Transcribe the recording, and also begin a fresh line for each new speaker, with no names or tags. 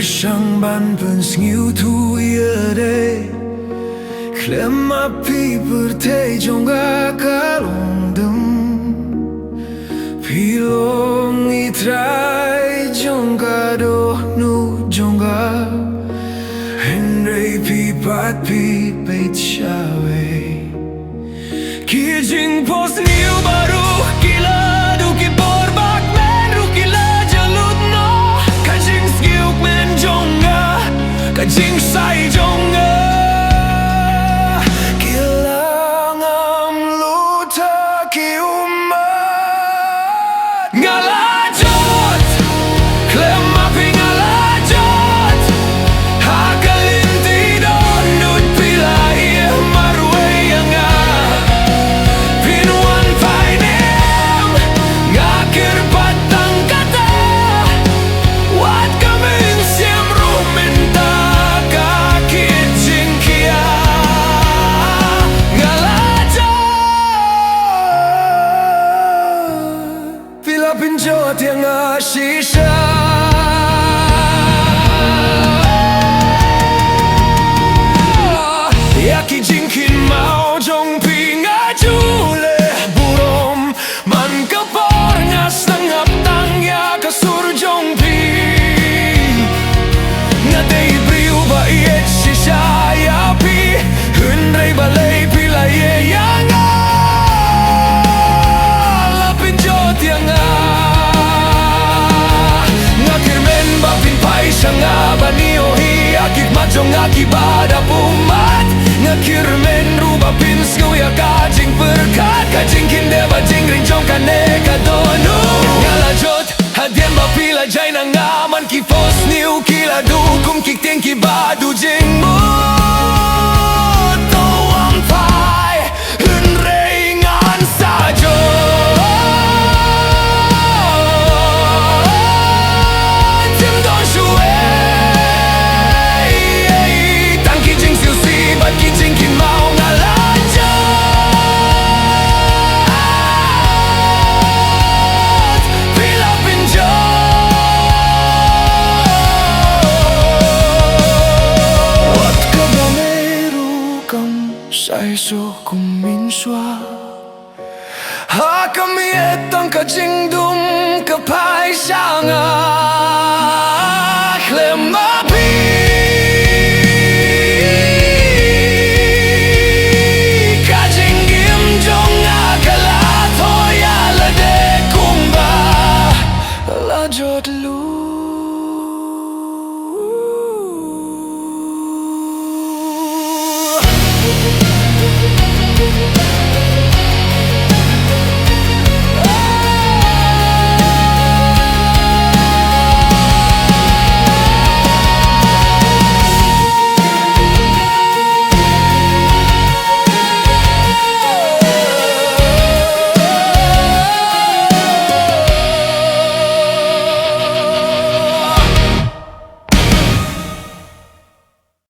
上版本 new to year day Khlem api bertei jongga kalondem Pilong itrai jongga doh nu jongga Henry pipat pipet shawe Kijing pos new baru kila duki borbak men rukila jalut no Kajing skiuk men jongga Kajing sai jongga Ngalajot, Khlem api ngalajot Hakalinti donut pilai marway nga Pinuan painem ngakir patang kata Wat kaming siem rumenta kakit jingkia Pinjot yang ashisha Yaki jingkin mau jong pinga jule burom Man kapor ngas tangap tang ya kasur jong pi Ngatay priu ba iet shisha ya pi Hunray balay pilay yang Pinjot yang Sanga baniohi akik majong akibada pumat Ngakirmen ruba pins ya kajing berkat Kajing kinde bajing rinjong kane kadonu Ngalajot hadien bapila jay na ngaman kifos niu kila dukum kikting kibadu jing mo Tawang pai hunrengan sajo Sai so kumin shwa Ha kami etang ka jingdum ka pai shanga